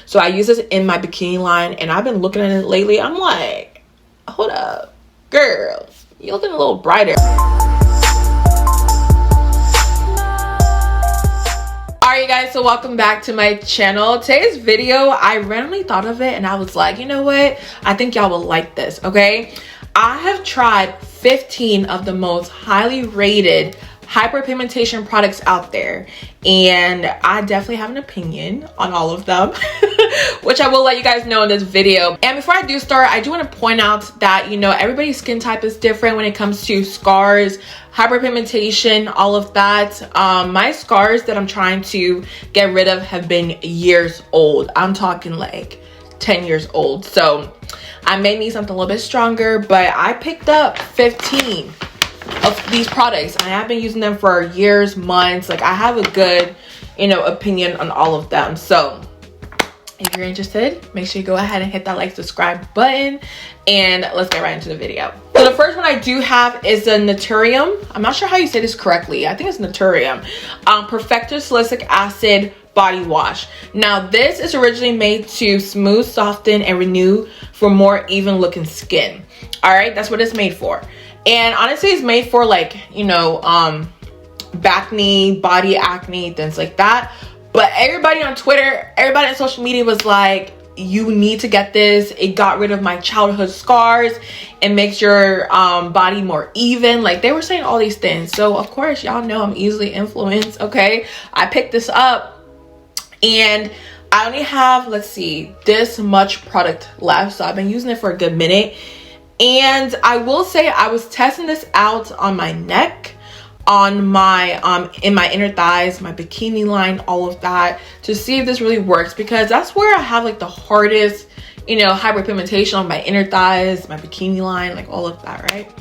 So I use this in my bikini line, and I've been looking at it lately. I'm like, hold up, girl, you're looking a little brighter. Alright, you guys, so welcome back to my channel. Today's video, I randomly thought of it and I was like, you know what, I think y'all will like this. Okay, I have tried 15 of the most highly rated hyperpigmentation products out there, and I definitely have an opinion on all of them which I will let you guys know in this video. And before I do start, I do want to point out that, you know, everybody's skin type is different when it comes to scars, hyperpigmentation, all of that. My scars that I'm trying to get rid of have been years old. I'm talking like 10 years old, so I may need something a little bit stronger, but I picked up 15 of these products. I have been using them for years, months. Like, I have a good, you know, opinion on all of them. So if you're interested, make sure you go ahead and hit that like, subscribe button, and let's get right into the video. So the first one I do have is the Naturium. I'm not sure how you say this correctly. I think it's Naturium. Perfector Salicylic Acid body wash. Now this is originally made to smooth, soften, and renew for more even looking skin. All right, that's what it's made for. And honestly, it's made for, like, you know, acne, body acne, things like that. But everybody on Twitter, everybody on social media was like, you need to get this. It got rid of my childhood scars. It makes your body more even. Like, they were saying all these things. So of course, y'all know I'm easily influenced. Okay, I picked this up, and I only have, let's see, this much product left. So I've been using it for a good minute. And I will say, I was testing this out on my neck, on my in my inner thighs, my bikini line, all of that, to see if this really works, because that's where I have like the hardest, you know, hyperpigmentation, on my inner thighs, my bikini line, like all of that, right?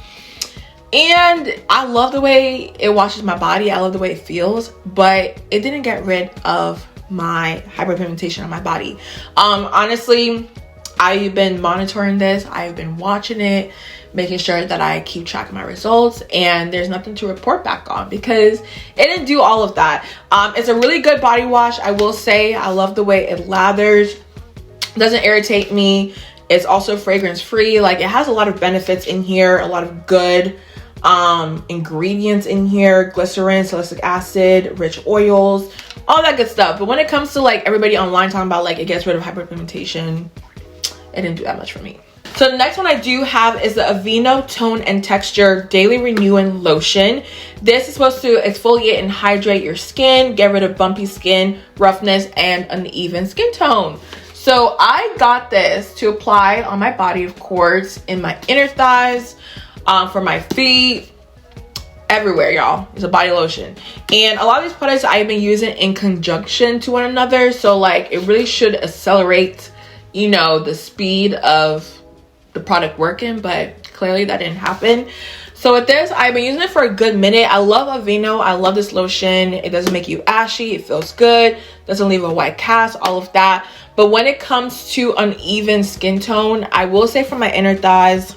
And I love the way it washes my body. I love the way it feels, but it didn't get rid of my hyperpigmentation on my body. Honestly, I've been monitoring this. I've been watching it, making sure that I keep track of my results, and there's nothing to report back on because it didn't do all of that. It's a really good body wash, I will say. I love the way it lathers, doesn't irritate me. It's also fragrance free. Like, it has a lot of benefits in here, a lot of good ingredients in here: glycerin, salicylic acid, rich oils, all that good stuff. But when it comes to, like, everybody online talking about, like, it gets rid of hyperpigmentation, it didn't do that much for me. So the next one I do have is the Aveeno Tone and Texture Daily Renewing Lotion. This is supposed to exfoliate and hydrate your skin, get rid of bumpy skin, roughness, and uneven skin tone. So I got this to apply on my body, of course, in my inner thighs, for my feet, everywhere, y'all. It's a body lotion. And a lot of these products I've been using in conjunction to one another. So, like, it really should accelerate, you know, the speed of the product working, but clearly that didn't happen. So with this, I've been using it for a good minute. I love Aveeno. I love this lotion. It doesn't make you ashy. It feels good. Doesn't leave a white cast, all of that. But when it comes to uneven skin tone, I will say for my inner thighs,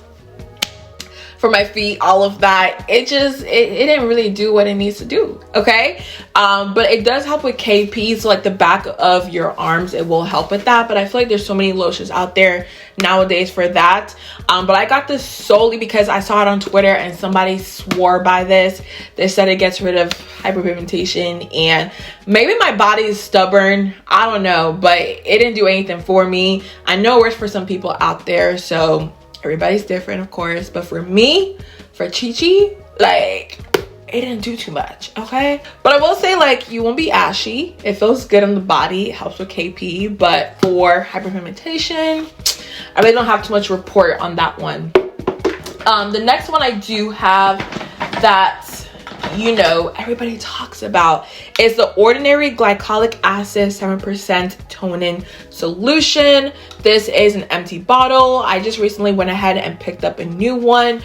for my feet, all of that, it didn't really do what it needs to do. Okay, but it does help with KP. So, like, the back of your arms, it will help with that. But I feel like there's so many lotions out there nowadays for that. But I got this solely because I saw it on Twitter and somebody swore by this. They said it gets rid of hyperpigmentation, and maybe my body is stubborn, I don't know, but it didn't do anything for me. I know it works for some people out there, so everybody's different, of course, but for me, for CHICHI, like, it didn't do too much, okay? But I will say, like, you won't be ashy. It feels good on the body. It helps with KP. But for hyperpigmentation, I really don't have too much report on that one. The next one I do have that, you know, everybody talks about is the Ordinary Glycolic Acid 7% Toning Solution. This is an empty bottle. I just recently went ahead and picked up a new one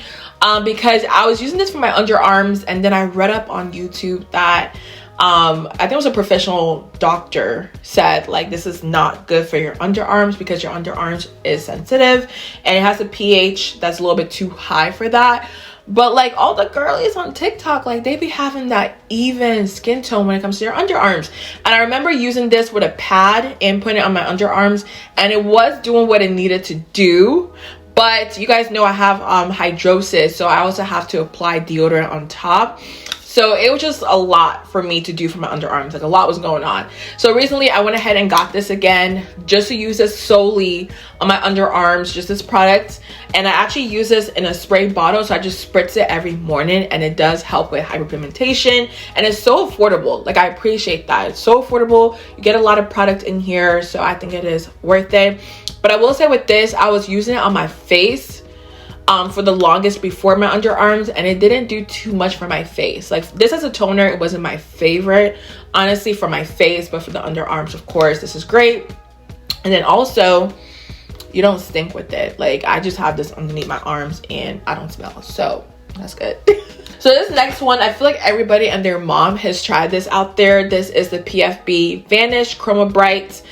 because I was using this for my underarms, and then I read up on YouTube that I think it was a professional doctor said, like, this is not good for your underarms because your underarms is sensitive and it has a pH that's a little bit too high for that. But like all the girlies on TikTok, like they be having that even skin tone when it comes to your underarms. And I remember using this with a pad and putting it on my underarms, and it was doing what it needed to do. But you guys know I have hydrosis, so I also have to apply deodorant on top. So it was just a lot for me to do for my underarms. Like a lot was going on. So recently I went ahead and got this again just to use this solely on my underarms, just this product. And I actually use this in a spray bottle. So I just spritz it every morning, and it does help with hyperpigmentation. And it's so affordable. Like I appreciate that. It's so affordable. You get a lot of product in here. So I think it is worth it. But I will say with this, I was using it on my face for the longest before my underarms, and it didn't do too much for my face. Like this as a toner, it wasn't my favorite honestly for my face, but for the underarms, of course, this is great. And then also you don't stink with it. Like I just have this underneath my arms and I don't smell, so that's good. So this next one, I feel like everybody and their mom has tried this out there. This is the PFB Vanish Chroma Bright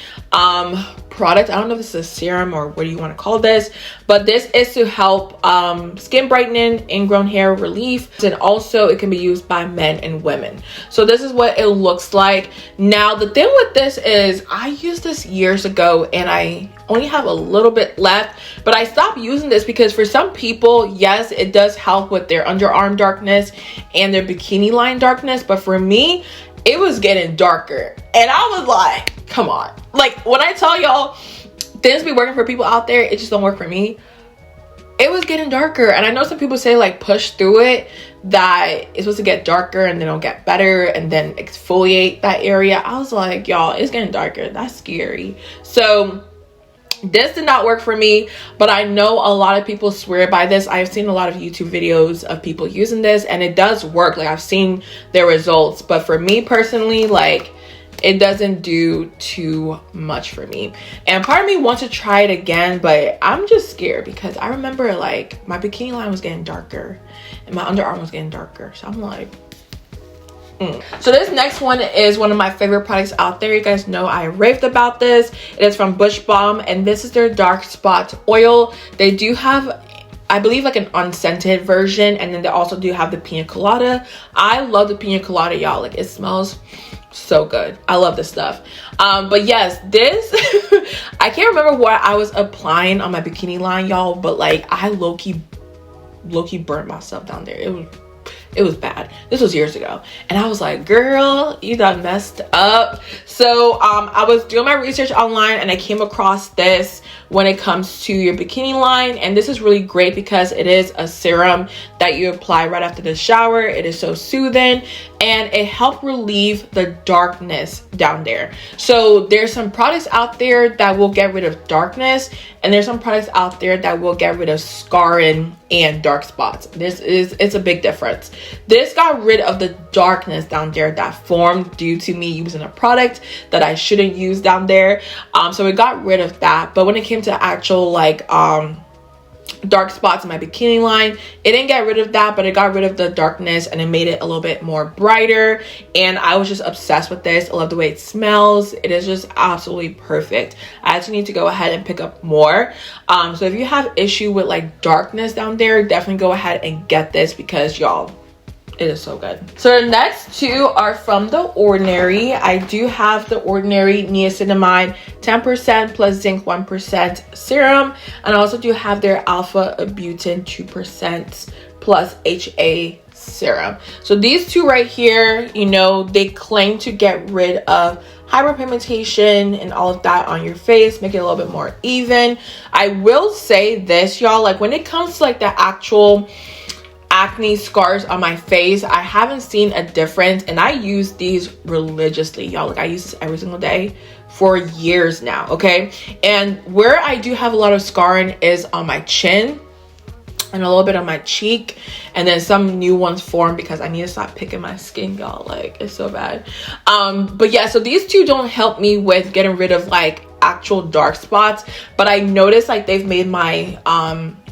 product. I don't know if this is a serum or what do you want to call this, but this is to help skin brightening, ingrown hair relief, and also it can be used by men and women. So this is what it looks like. Now the thing with this is I used this years ago and I only have a little bit left, but I stopped using this because for some people, yes, it does help with their underarm darkness and their bikini line darkness, but for me it was getting darker and I was like, come on. Like when I tell y'all things be working for people out there, it just don't work for me. It was getting darker, and I know some people say like push through it, that it's supposed to get darker and then it'll get better and then exfoliate that area. I was like, y'all, it's getting darker. That's scary. So this did not work for me, but I know a lot of people swear by this. I've seen a lot of YouTube videos of people using this and it does work. Like I've seen their results, but for me personally, like it doesn't do too much for me. And part of me wants to try it again, but I'm just scared because I remember like my bikini line was getting darker and my underarm was getting darker. So I'm like, So this next one is one of my favorite products out there. You guys know I raved about this. It is from Bush Balm, and this is their dark spot oil. They do have, I believe, like an unscented version, and then they also do have the pina colada. I love the pina colada, y'all. Like it smells so good. I love this stuff. But yes, this I can't remember what I was applying on my bikini line, y'all, but like I low-key burnt myself down there. It was bad. This was years ago. And I was like, girl, you done messed up. So I was doing my research online and I came across this when it comes to your bikini line. And this is really great because it is a serum that you apply right after the shower. It is so soothing and it helped relieve the darkness down there. So there's some products out there that will get rid of darkness, and there's some products out there that will get rid of scarring and dark spots. It's a big difference. This got rid of the darkness down there that formed due to me using a product that I shouldn't use down there. So it got rid of that. But when it came to actual like dark spots in my bikini line, it didn't get rid of that, but it got rid of the darkness and it made it a little bit more brighter. And I was just obsessed with this. I love the way it smells. It is just absolutely perfect. I actually need to go ahead and pick up more. So if you have issue with like darkness down there, definitely go ahead and get this because y'all, it is so good. So the next two are from The Ordinary. I do have The Ordinary Niacinamide 10% plus zinc 1% serum, and I also do have their alpha arbutin 2% plus HA serum. So these two right here, you know, they claim to get rid of hyperpigmentation and all of that on your face, make it a little bit more even. I will say this, y'all, like when it comes to like the actual acne scars on my face, I haven't seen a difference, and I use these religiously, y'all. Like I use this every single day for years now, okay? And where I do have a lot of scarring is on my chin and a little bit on my cheek, and then some new ones form because I need to stop picking my skin, y'all. Like it's so bad. But yeah, so these two don't help me with getting rid of like actual dark spots, but I noticed like they've made my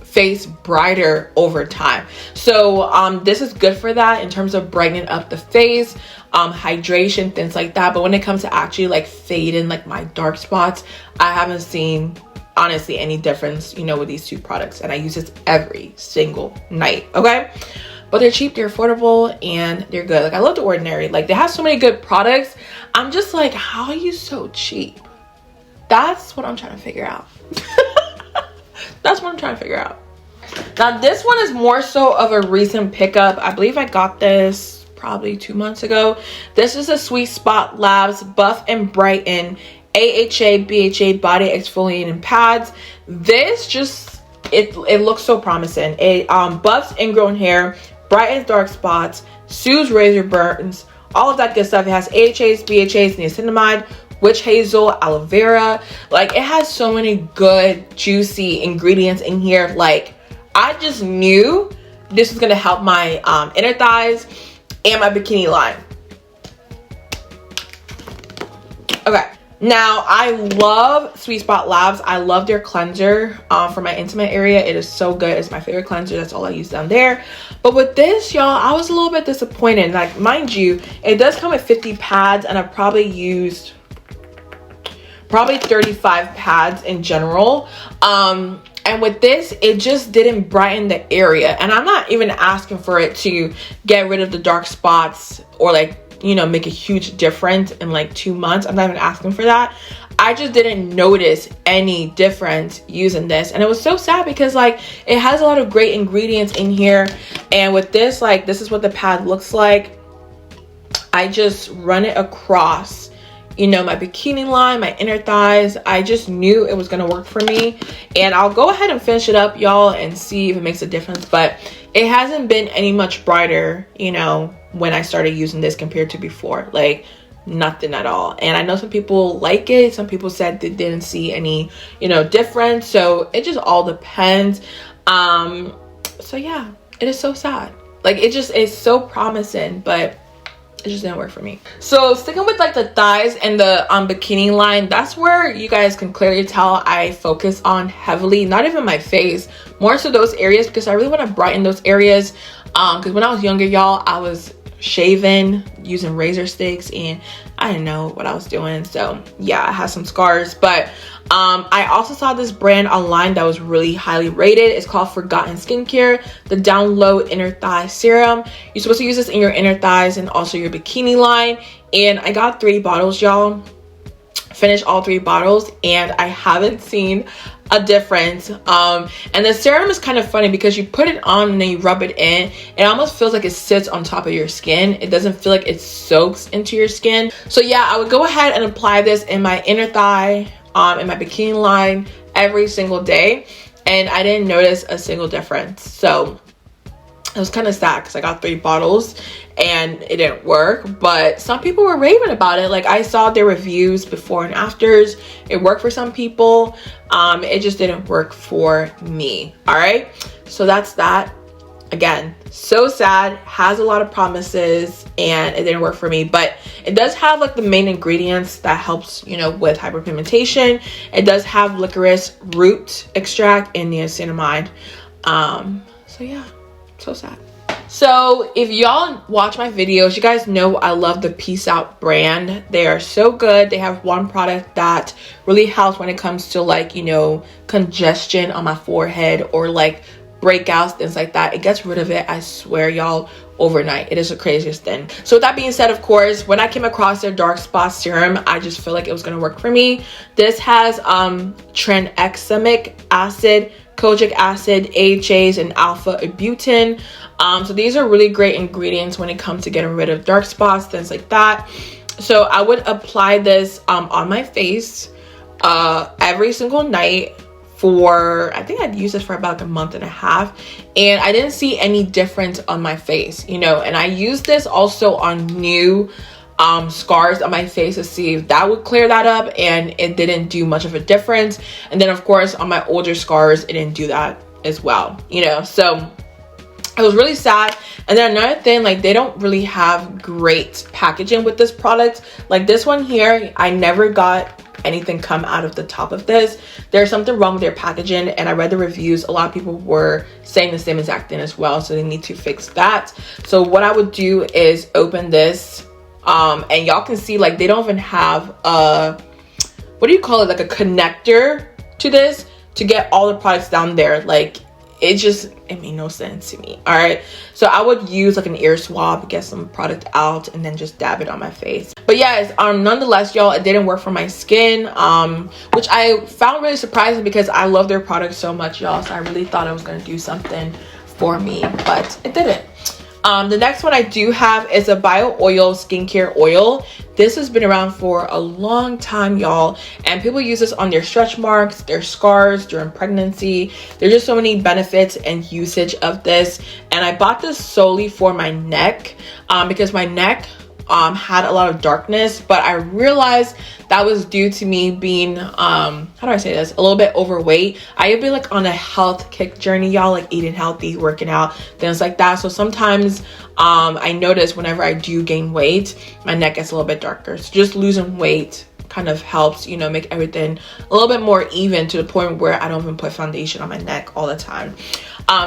face brighter over time. So this is good for that in terms of brightening up the face, hydration, things like that. But when it comes to actually like fading like my dark spots, I haven't seen honestly any difference, you know, with these two products, and I use this every single night. Okay, but they're cheap, they're affordable, and they're good. Like, I love The Ordinary. Like, they have so many good products. I'm just like, how are you so cheap? That's what I'm trying to figure out. That's what I'm trying to figure out. Now, this one is more so of a recent pickup. I believe I got this probably 2 months ago. This is a Sweet Spot Labs Buff and Brighten AHA BHA Body Exfoliating Pads. This just, it looks so promising. It buffs ingrown hair, brightens dark spots, soothes razor burns, all of that good stuff. It has AHAs, BHAs, niacinamide, witch hazel, aloe vera. Like, it has so many good juicy ingredients in here. Like, I just knew this was gonna help my inner thighs and my bikini line. Okay, now I love Sweet Spot Labs. I love their cleanser for my intimate area. It is so good. It's my favorite cleanser. That's all I use down there. But with this, y'all, I was a little bit disappointed. Like, mind you, it does come with 50 pads, and I've probably used 35 pads in general. And with this, it just didn't brighten the area. And I'm not even asking for it to get rid of the dark spots or, like, you know, make a huge difference in like 2 months. I'm not even asking for that. I just didn't notice any difference using this. And it was so sad because, like, it has a lot of great ingredients in here. And with this, like, this is what the pad looks like. I just run it across, you know, my bikini line, my inner thighs. I just knew it was gonna work for me, and I'll go ahead and finish it up, y'all, and see if it makes a difference. But it hasn't been any much brighter, you know, when I started using this compared to before. Like, nothing at all. And I know some people like it. Some people said they didn't see any, you know, difference. So it just all depends. So yeah, it is so sad. Like, it just is so promising, but it just didn't work for me. So sticking with like the thighs and the bikini line, that's where you guys can clearly tell I focus on heavily. Not even my face, more so those areas, because I really want to brighten those areas. Because when I was younger, y'all, I was shaving using razor sticks, and I didn't know what I was doing. So yeah, I had some scars. But I also saw this brand online that was really highly rated. It's called Forgotten Skincare, the Down Low Inner Thigh Serum. You're supposed to use this in your inner thighs and also your bikini line. And I got 3 bottles, y'all. Finished all 3 bottles, and I haven't seen a difference. And the serum is kind of funny because you put it on and then you rub it in. It almost feels like it sits on top of your skin. It doesn't feel like it soaks into your skin. So yeah, I would go ahead and apply this in my inner thigh, in my bikini line every single day, and I didn't notice a single difference. So it was kind of sad because I got 3 bottles and it didn't work, but some people were raving about it. Like, I saw their reviews before and afters. It worked for some people. It just didn't work for me. All right, so that's that. Again, so sad. Has a lot of promises and it didn't work for me, but it does have like the main ingredients that helps, you know, with hyperpigmentation. It does have licorice root extract and niacinamide. So yeah, so sad. So if y'all watch my videos, you guys know I love the Peace Out brand. They are so good. They have one product that really helps when it comes to, like, you know, congestion on my forehead or like breakouts, things like that. It gets rid of it, I swear, y'all, overnight. It is the craziest thing. So with that being said, of course, when I came across their dark spot serum, I just feel like it was gonna work for me. This has tranexamic acid, kojic acid, AHAs, and alpha arbutin. So these are really great ingredients when it comes to getting rid of dark spots, things like that. So I would apply this on my face every single night for, I think I'd use this for about a month and a half, and I didn't see any difference on my face, you know. And I used this also on new scars on my face to see if that would clear that up, and it didn't do much of a difference. And then of course on my older scars, it didn't do that as well, you know. So it was really sad. And then another thing, like, they don't really have great packaging with this product. Like this one here, I never got anything come out of the top of this. There's something wrong with their packaging, and I read the reviews. A lot of people were saying the same exact thing as well, so they need to fix that. So what I would do is open this, and y'all can see, like, they don't even have a, what do you call it, like a connector to this to get all the products down there. Like, it made no sense to me. All right, so I would use like an ear swab, get some product out, and then just dab it on my face. But yes, nonetheless, y'all, it didn't work for my skin, which I found really surprising because I love their products so much, y'all. So I really thought it was gonna do something for me, but it didn't. The next one I do have is a bio oil skincare oil. This has been around for a long time, y'all, and people use this on their stretch marks, their scars during pregnancy. There's just so many benefits and usage of this, and I bought this solely for my neck because my neck had a lot of darkness, but I realized that was due to me being how do I say this, a little bit overweight. I have been like on a health kick journey, y'all, like eating healthy, working out, things like that. So sometimes I notice whenever I do gain weight, my neck gets a little bit darker. So just losing weight kind of helps, you know, make everything a little bit more even, to the point where I don't even put foundation on my neck all the time.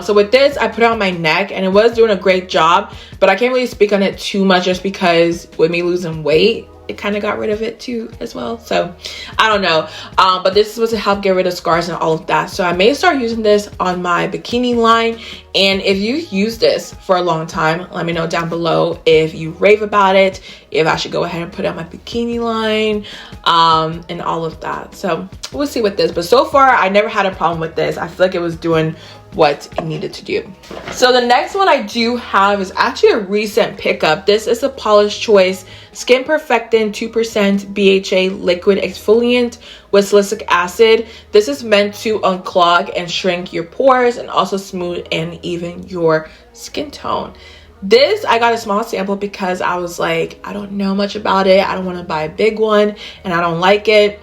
So with this, I put it on my neck and it was doing a great job, but I can't really speak on it too much just because with me losing weight, it kind of got rid of it too as well. So I don't know, but this is supposed to help get rid of scars and all of that. So I may start using this on my bikini line. And if you use this for a long time, let me know down below if you rave about it, if I should go ahead and put it on my bikini line, and all of that. So we'll see with this, but so far I never had a problem with this. I feel like it was doing what it needed to do. So the next one I do have is actually a recent pickup. This is a Paula's Choice Skin Perfecting 2% BHA liquid exfoliant with salicylic acid. This is meant to unclog and shrink your pores and also smooth and even your skin tone. This, I got a small sample because I was like, I don't know much about it. I don't want to buy a big one and I don't like it.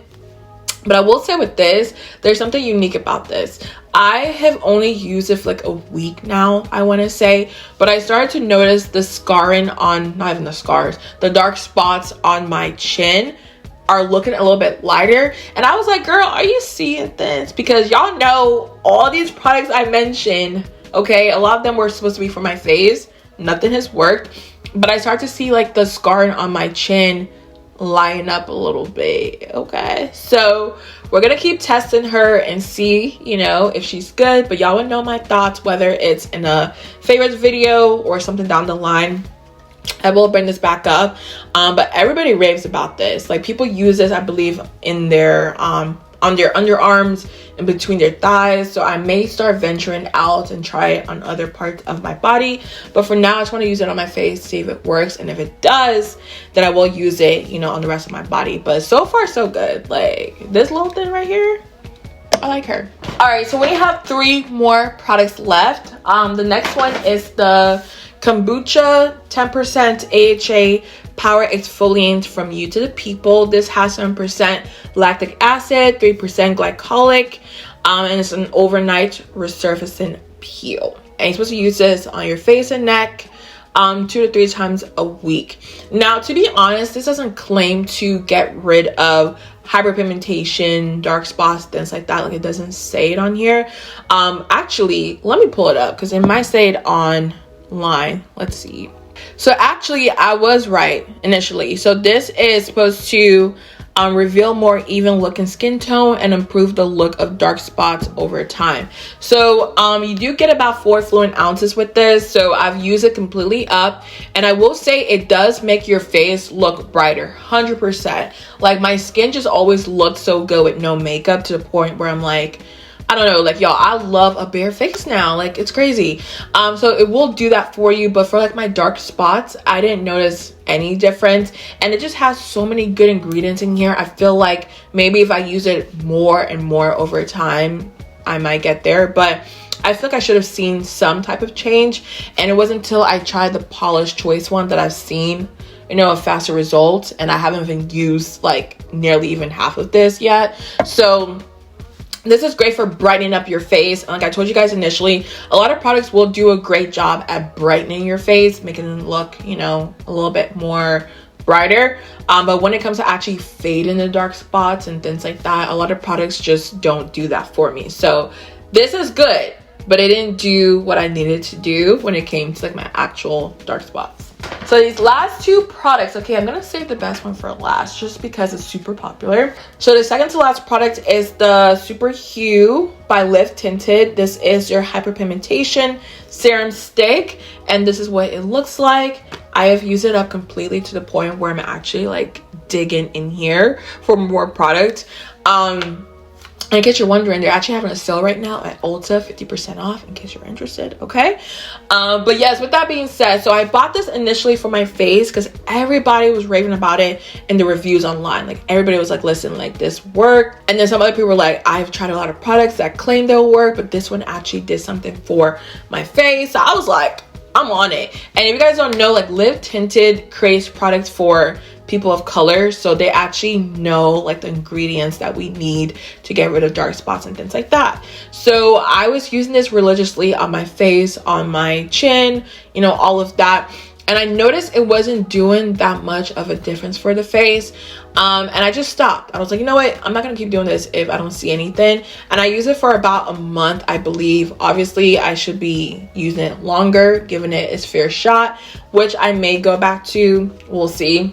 But I will say with this, there's something unique about this. I have only used it for like a week now, I want to say, but I started to notice the scarring on, not even the scars, the dark spots on my chin are looking a little bit lighter. And I was like, girl, are you seeing this? Because y'all know all these products I mentioned, okay, a lot of them were supposed to be for my face. Nothing has worked, but I start to see like the scarring on my chin line up a little bit. Okay, so we're gonna keep testing her and see, you know, if she's good, but y'all would know my thoughts, whether it's in a favorites video or something down the line. I will bring this back up, but everybody raves about this. Like, people use this, I believe, in their on their underarms, in between their thighs. So I may start venturing out and try it on other parts of my body, but for now I just want to use it on my face, see if it works, and if it does, then I will use it, you know, on the rest of my body. But so far so good. Like, this little thing right here, I like her. All right, so we have 3 more products left. The next one is the Kombucha 10% AHA Power Exfoliant from You to the People. This has 7% lactic acid, 3% glycolic, and it's an overnight resurfacing peel. And you're supposed to use this on your face and neck 2 to 3 times a week. Now, to be honest, this doesn't claim to get rid of hyperpigmentation, dark spots, things like that. Like, it doesn't say it on here. Actually, let me pull it up because it might say it online. Let's see. So actually, I was right initially. So this is supposed to reveal more even looking skin tone and improve the look of dark spots over time. So you do get about 4 fluid ounces with this. So I've used it completely up, and I will say it does make your face look brighter, 100%. Like, my skin just always looked so good with no makeup, to the point where I'm like, I don't know, like, y'all, I love a bare face now. Like, it's crazy. So it will do that for you, but for like my dark spots, I didn't notice any difference, and it just has so many good ingredients in here. I feel like maybe if I use it more and more over time, I might get there, but I feel like I should have seen some type of change, and it wasn't until I tried the Paula's Choice one that I've seen, you know, a faster result, and I haven't even used like nearly even half of this yet. So this is great for brightening up your face. Like I told you guys initially, a lot of products will do a great job at brightening your face, making it look, you know, a little bit more brighter. But when it comes to actually fading the dark spots and things like that, a lot of products just don't do that for me. So this is good, but it didn't do what I needed to do when it came to like my actual dark spots. So these last two products, okay, I'm gonna save the best one for last just because it's super popular. So the second to last product is the Super Hue by Lift Tinted. This is your Hyperpigmentation Serum Stick, and this is what it looks like. I have used it up completely to the point where I'm actually like digging in here for more product. In case you're wondering, they're actually having a sale right now at Ulta, 50% off, in case you're interested, okay? But yes, with that being said, so I bought this initially for my face because everybody was raving about it in the reviews online. Like, everybody was like, listen, like, this worked. And then some other people were like, I've tried a lot of products that claim they'll work, but this one actually did something for my face. So I was like, I'm on it. And if you guys don't know, like, Live Tinted creates products for people of color, so they actually know like the ingredients that we need to get rid of dark spots and things like that. So I was using this religiously on my face, on my chin, you know, all of that, and I noticed it wasn't doing that much of a difference for the face. And I just stopped. I was like, you know what, I'm not gonna keep doing this if I don't see anything. And I used it for about a month, I believe. Obviously I should be using it longer, giving it its fair shot, which I may go back to, we'll see.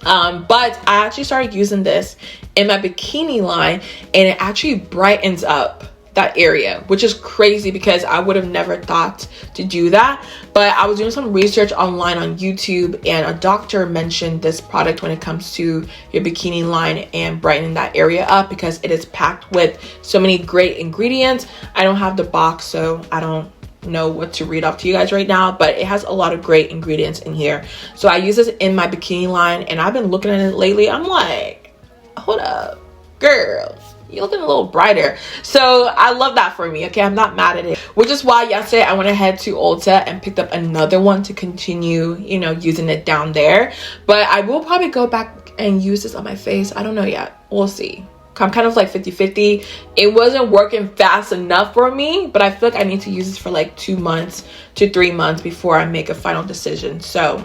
But I actually started using this in my bikini line, and it actually brightens up that area, which is crazy because I would have never thought to do that. But I was doing some research online on YouTube, and a doctor mentioned this product when it comes to your bikini line and brightening that area up, because it is packed with so many great ingredients. I don't have the box, so I don't know what to read off to you guys right now, but it has a lot of great ingredients in here. So I use this in my bikini line, and I've been looking at it lately. I'm like, hold up, girl, you're looking a little brighter. So I love that for me, okay? I'm not mad at it, which is why yesterday I went ahead to Ulta and picked up another one to continue, you know, using it down there. But I will probably go back and use this on my face. I don't know yet, we'll see. I'm kind of like 50-50. It wasn't working fast enough for me, but I feel like I need to use this for like 2 months to 3 months before I make a final decision. So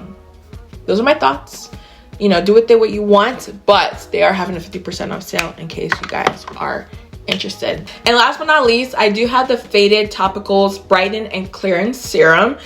those are my thoughts. You know, do with it what you want, but they are having a 50% off sale in case you guys are interested. And last but not least, I do have the Faded Topicals Brighten and Clearance Serum.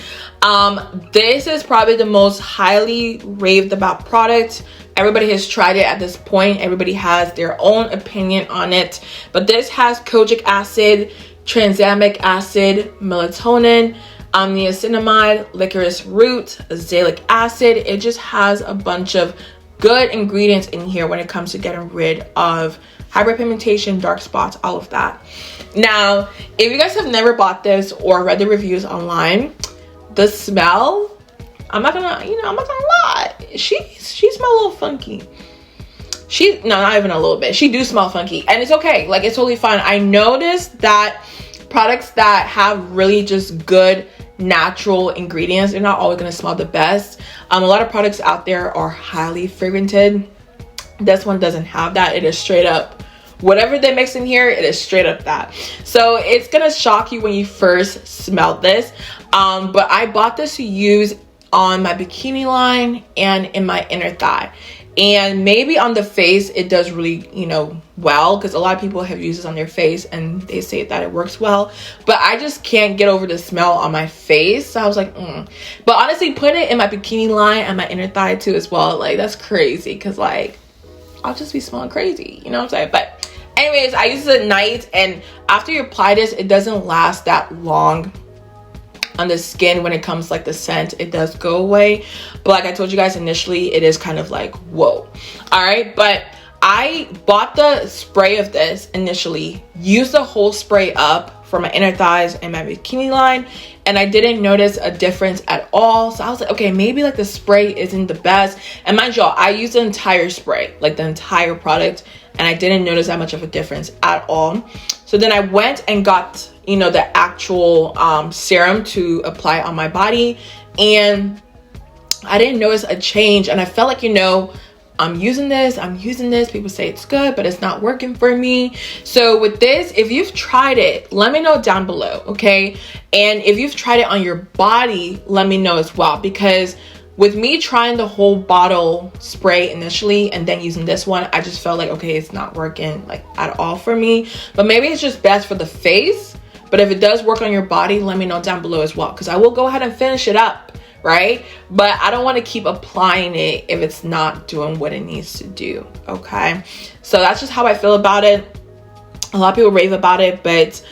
This is probably the most highly raved about product. Everybody has tried it at this point. Everybody has their own opinion on it. But this has kojic acid, tranexamic acid, melatonin, niacinamide, licorice root, azelaic acid. It just has a bunch of good ingredients in here when it comes to getting rid of hyperpigmentation, dark spots, all of that. Now, if you guys have never bought this or read the reviews online, the smell, I'm not gonna lie, she smell a little funky. Not even a little bit. She do smell funky, and it's okay. Like, it's totally fine. I noticed that products that have really just good natural ingredients, they're not always gonna smell the best. A lot of products out there are highly fragranted. This one doesn't have that. It is straight up whatever they mix in here, it is straight up that. So it's gonna shock you when you first smell this. But I bought this to use on my bikini line and in my inner thigh, and maybe on the face it does really, you know, well, because a lot of people have used this on their face and they say that it works well, but I just can't get over the smell on my face. So I was like, But honestly, put it in my bikini line and my inner thigh too as well. Like, that's crazy, because like I'll just be smelling crazy, you know what I'm saying? But anyways, I use it at night, and after you apply this, it doesn't last that long on the skin. When it comes to like the scent, it does go away, but like I told you guys initially, it is kind of like, whoa. All right, but I bought the spray of this initially, used the whole spray up for my inner thighs and my bikini line, and I didn't notice a difference at all. So I was like, okay, maybe like the spray isn't the best. And mind y'all, I used the entire spray, like the entire product, and I didn't notice that much of a difference at all. So then I went and got, you know, the actual serum to apply on my body, and I didn't notice a change. And I felt like, you know, I'm using this, people say it's good, but it's not working for me. So with this, if you've tried it, let me know down below, okay? And if you've tried it on your body, let me know as well, because with me trying the whole bottle spray initially and then using this one, I just felt like, okay, it's not working like at all for me. But maybe it's just best for the face. But if it does work on your body, let me know down below as well, because I will go ahead and finish it up right? But I don't want to keep applying it if it's not doing what it needs to do, okay? So that's just how I feel about it. A lot of people rave about it, but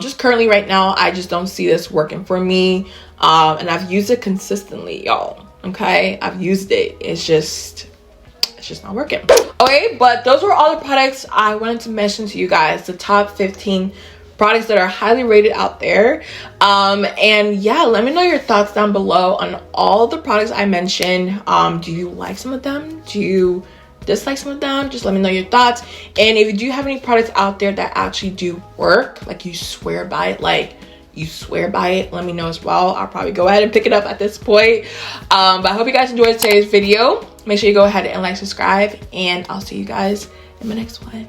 just currently right now, I just don't see this working for me. And I've used it consistently, y'all, okay? I've used it. It's just not working. Okay, but those were all the products I wanted to mention to you guys, the top 15 products that are highly rated out there. And yeah, let me know your thoughts down below on all the products I mentioned. Do you like some of them? Do you dislike some of them? Just let me know your thoughts. And if you do have any products out there that actually do work, like you swear by it, let me know as well. I'll probably go ahead and pick it up at this point. But I hope you guys enjoyed today's video. Make sure you go ahead and like, subscribe, and I'll see you guys in my next one.